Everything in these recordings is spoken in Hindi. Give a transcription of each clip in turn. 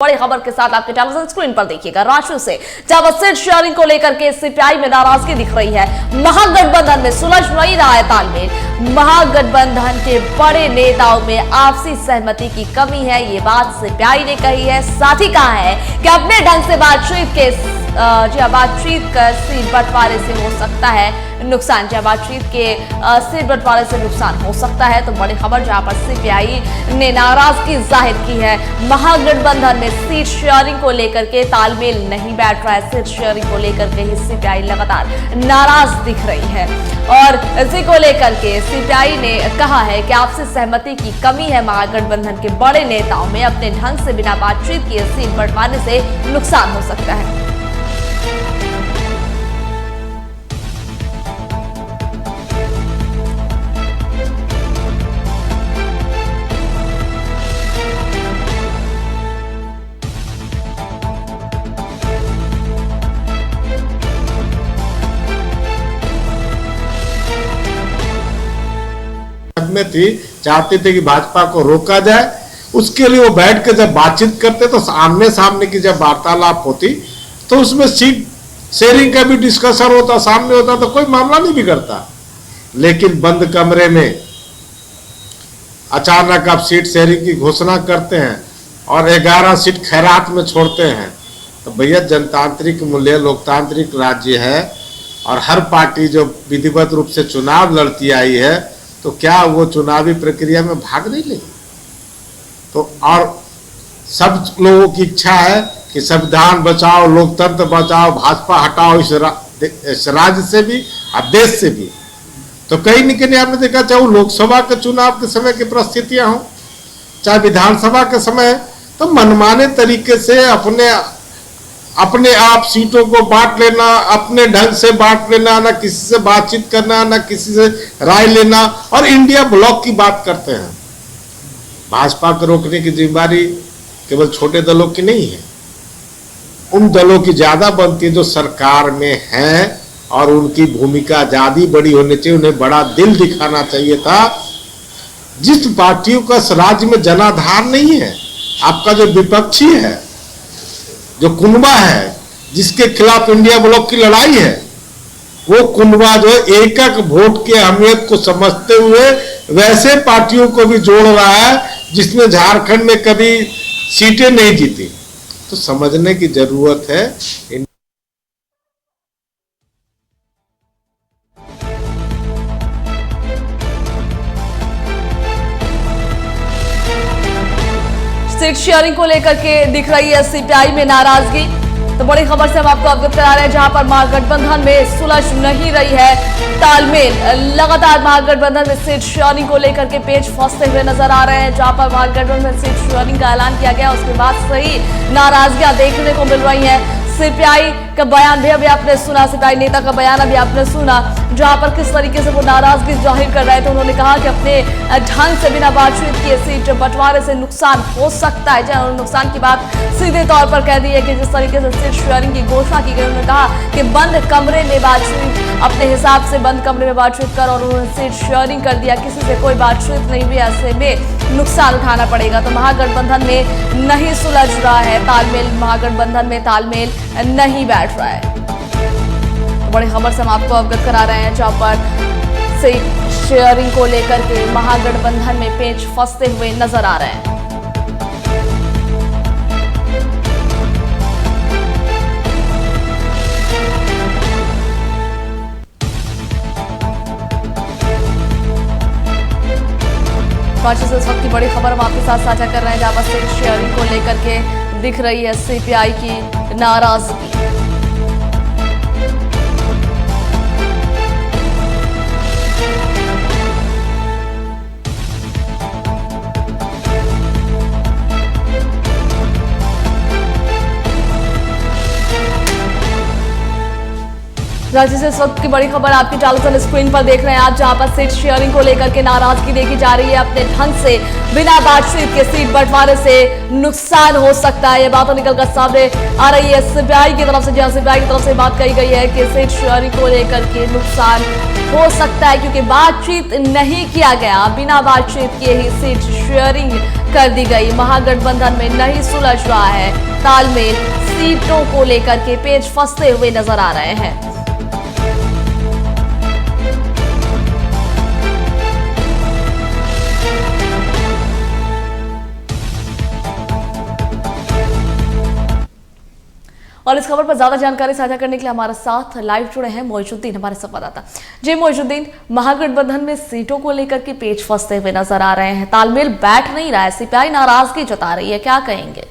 बड़ी खबर के साथ आपके टेलीविजन स्क्रीन पर देखिएगा। रांची से जब सीट शेयरिंग को लेकर के सीपीआई में नाराजगी दिख रही है। महागठबंधन में सुलझ नहीं रहा है तालमेल। महागठबंधन के बड़े नेताओं में आपसी सहमति की कमी है, ये बात सीपीआई ने कही है। साथ ही कहा है कि अपने ढंग से बातचीत कर सीट बंटवारे से हो सकता है नुकसान। बातचीत के सीट बंटवारे से नुकसान हो सकता है। तो बड़ी खबर जहां पर सीपीआई ने नाराजगी जाहिर की है। महागठबंधन में सीट शेयरिंग को लेकर के तालमेल नहीं बैठ रहा है। सीट शेयरिंग को लेकर के ही सीपीआई लगातार नाराज दिख रही है और इसी को लेकर के सीपीआई ने कहा है कि आपसी सहमति की कमी है। महागठबंधन के बड़े नेताओं में अपने ढंग से बिना बातचीत किए सीट बंटवाने से नुकसान हो सकता है। में थी, चाहते थे कि भाजपा को रोका जाए। उसके लिए वो बैठ के जब बातचीत करते तो आमने सामने की जब वार्तालाप होती तो उसमें सीट शेयरिंग का भी डिस्कशन होता, सामने होता तो कोई मामला नहीं बिगड़ता। लेकिन बंद कमरे में अचानक आप सीट शेयरिंग की घोषणा करते हैं और 11 सीट खैरात में छोड़ते हैं। तो भैया जनतांत्रिक मूल्य लोकतांत्रिक राज्य है और हर पार्टी जो विधिवत रूप से चुनाव लड़ती आई है तो क्या वो चुनावी प्रक्रिया में भाग नहीं लेगी? तो और सब लोगों की इच्छा है कि संविधान बचाओ, लोकतंत्र बचाओ, भाजपा हटाओ इस राज्य से भी और देश से भी। तो कहीं न कहीं आपने देखा, चाहे वो लोकसभा के चुनाव के समय की परिस्थितियां हो, चाहे विधानसभा के समय, तो मनमाने तरीके से अपने आप सीटों को बांट लेना, अपने ढंग से बांट लेना, ना किसी से बातचीत करना, ना किसी से राय लेना और इंडिया ब्लॉक की बात करते हैं। भाजपा को रोकने की जिम्मेदारी केवल छोटे दलों की नहीं है, उन दलों की ज्यादा बनती है जो सरकार में हैं और उनकी भूमिका ज्यादा बड़ी होनी चाहिए। उन्हें बड़ा दिल दिखाना चाहिए था। जिस पार्टियों का राज्य में जनाधार नहीं है, आपका जो विपक्षी है, जो कुनबा है, जिसके खिलाफ इंडिया ब्लॉक की लड़ाई है, वो कुनबा जो एकक वोट की अहमियत को समझते हुए वैसे पार्टियों को भी जोड़ रहा है जिसने झारखंड में कभी सीटें नहीं जीती। तो समझने की जरूरत है। सीट शेयरिंग को लेकर के दिख रही है सीपीआई में नाराजगी। तो बड़ी खबर से हम आपको अवगत करा रहे हैं, जहां पर महागठबंधन में सुलझ नहीं रही है तालमेल। लगातार महागठबंधन में सीट शेयरिंग को लेकर के पेच फंसते हुए नजर आ रहे हैं। जहां पर महागठबंधन में सीट शेयरिंग का ऐलान किया गया, उसके बाद से ही नाराजगियां देखने को मिल रही है। सीपीआई का बयान भी अभी आपने सुना, सीपीआई नेता का बयान अभी आपने सुना, जहां पर किस तरीके से वो नाराजगी जाहिर कर रहे थे। उन्होंने कहा कि अपने ढंग से बिना बातचीत किए सीट बंटवारे से नुकसान हो सकता है। जहां नुकसान की बात सीधे तौर पर कह दी है कि जिस तरीके से सीट शेयरिंग की घोषणा की गई, उन्होंने कहा कि बंद कमरे में बातचीत, अपने हिसाब से बंद कमरे में बातचीत कर, और उन्होंने सीट शेयरिंग कर दिया। किसी से कोई बातचीत नहीं हुई, ऐसे में नुकसान उठाना पड़ेगा। तो महागठबंधन में नहीं सुलझ रहा है तालमेल, महागठबंधन में तालमेल नहीं बैठ रहा है। तो बड़ी खबर से हम आपको अवगत करा रहे हैं, जहां पर सीट शेयरिंग को लेकर के महागठबंधन में पेच फंसते हुए नजर आ रहे हैं। रांची से इस वक्त की बड़ी खबर हम आपके साथ साझा कर रहे हैं, जहां पर सीट शेयरिंग को लेकर के दिख रही है सीपीआई की नाराजगी। रांची से इस वक्त की बड़ी खबर आपकी टेलीविजन स्क्रीन पर देख रहे हैं आप, जहां पर सीट शेयरिंग को लेकर के नाराजगी देखी जा रही है। अपने ढंग से बिना बातचीत के सीट बंटवारे से नुकसान हो सकता है, ये बातें निकलकर सामने आ रही है सीपीआई की तरफ से। जहां सीपीआई की तरफ से बात कही गई है कि सीट शेयरिंग को लेकर के नुकसान हो सकता है, क्योंकि बातचीत नहीं किया गया, बिना बातचीत किए ही सीट शेयरिंग कर दी गई। महागठबंधन में नहीं सुलझ रहा है तालमेल, सीटों को लेकर के पेच फंसते हुए नजर आ रहे हैं। और इस खबर पर ज्यादा जानकारी साझा करने के लिए हमारे साथ लाइव जुड़े हैं मोइजुद्दीन, हमारे संवाददाता। जी मोइजुद्दीन, महागठबंधन में सीटों को लेकर के पेच फंसते हुए नजर आ रहे हैं, तालमेल बैठ नहीं रहा है, सीपीआई नाराजगी जता रही है, क्या कहेंगे?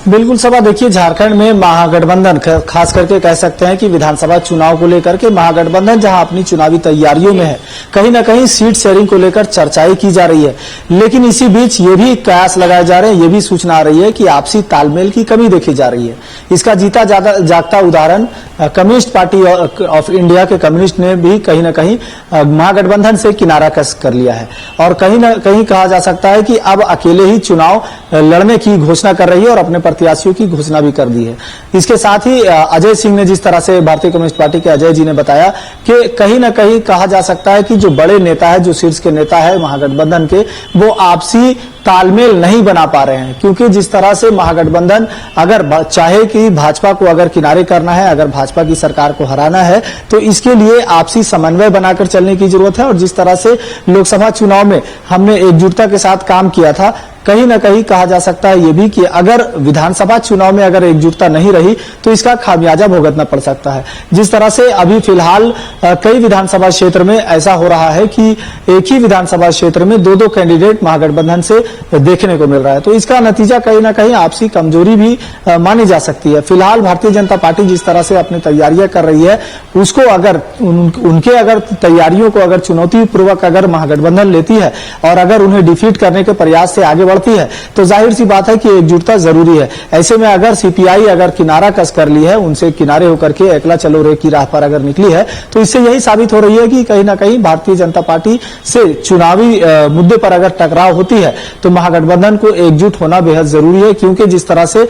बिल्कुल सभा, देखिए झारखंड में महागठबंधन खास करके कह सकते हैं कि विधानसभा चुनाव को लेकर के महागठबंधन जहां अपनी चुनावी तैयारियों में है, कहीं ना कहीं सीट शेयरिंग को लेकर चर्चाएं की जा रही है। लेकिन इसी बीच ये भी कयास लगाए जा रहे हैं, ये भी सूचना आ रही है कि आपसी तालमेल की कमी देखी जा रही है। इसका जीता जागता उदाहरण कम्युनिस्ट पार्टी ऑफ इंडिया के कम्युनिस्ट ने भी कहीं ना कहीं महागठबंधन से किनारा कस कर लिया है और कहीं ना कहीं कहा जा सकता है कि अब अकेले ही चुनाव लड़ने की घोषणा कर रही है और अपने प्रत्याशियों की घोषणा भी कर दी है। इसके साथ ही अजय सिंह ने, जिस तरह से भारतीय कम्युनिस्ट पार्टी के अजय जी ने बताया कि कहीं ना कहीं कहा जा सकता है कि जो बड़े नेता है, जो शीर्ष के नेता है महागठबंधन के, वो आपसी तालमेल नहीं बना पा रहे हैं, क्योंकि जिस तरह से महागठबंधन अगर चाहे कि भाजपा को अगर किनारे करना है, अगर भाजपा की सरकार को हराना है, तो इसके लिए आपसी समन्वय बनाकर चलने की जरूरत है। और जिस तरह से लोकसभा चुनाव में हमने एकजुटता के साथ काम किया था, कहीं ना कहीं कहा जा सकता है ये भी कि अगर विधानसभा चुनाव में अगर एकजुटता नहीं रही तो इसका खामियाजा भुगतना पड़ सकता है। जिस तरह से अभी फिलहाल कई विधानसभा क्षेत्र में ऐसा हो रहा है कि एक ही विधानसभा क्षेत्र में दो कैंडिडेट महागठबंधन से देखने को मिल रहा है, तो इसका नतीजा कहीं ना कहीं आपसी कमजोरी भी मानी जा सकती है। फिलहाल भारतीय जनता पार्टी जिस तरह से अपनी तैयारियां कर रही है, उसको अगर उनके अगर तैयारियों को अगर चुनौती पूर्वक अगर महागठबंधन लेती है और अगर उन्हें डिफीट करने के प्रयास से आगे बढ़ती है, तो जाहिर सी बात है कि एकजुटता जरूरी है। ऐसे में अगर सीपीआई अगर किनारा कस कर ली है, उनसे किनारे होकर के एकला चलो रे की राह पर अगर निकली है, तो इससे यही साबित हो रही है कि कहीं ना कहीं भारतीय जनता पार्टी से चुनावी मुद्दे पर अगर टकराव होती है तो महागठबंधन को एकजुट होना बेहद जरूरी है। क्योंकि जिस तरह से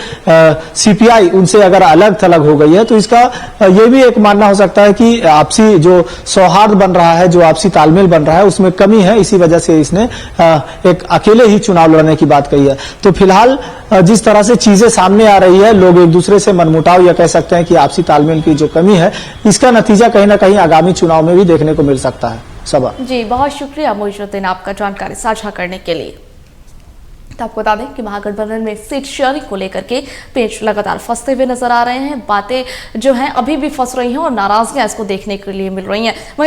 सीपीआई उनसे अगर अलग थलग हो गई है, तो इसका यह भी एक मानना हो सकता है कि आपसी जो सौहार्द बन रहा है, जो आपसी तालमेल बन रहा है, उसमें कमी है। इसी वजह से इसने एक अकेले ही चुनाव लड़ने की बात कही है। तो फिलहाल जिस तरह से चीजें सामने आ रही है, लोग एक दूसरे से मनमुटाव या कह सकते हैं कि आपसी तालमेल की जो कमी है, इसका नतीजा कहीं ना कहीं आगामी चुनाव में भी देखने को मिल सकता है। सभा जी, बहुत शुक्रिया मोइजुद्दीन आपका जानकारी साझा करने के लिए। तो आपको बता दें कि महागठबंधन में सीट शेयरिंग को लेकर के पेच लगातार फंसते हुए नजर आ रहे हैं, बातें जो हैं अभी भी फंस रही हैं और नाराजगियां इसको देखने के लिए मिल रही हैं।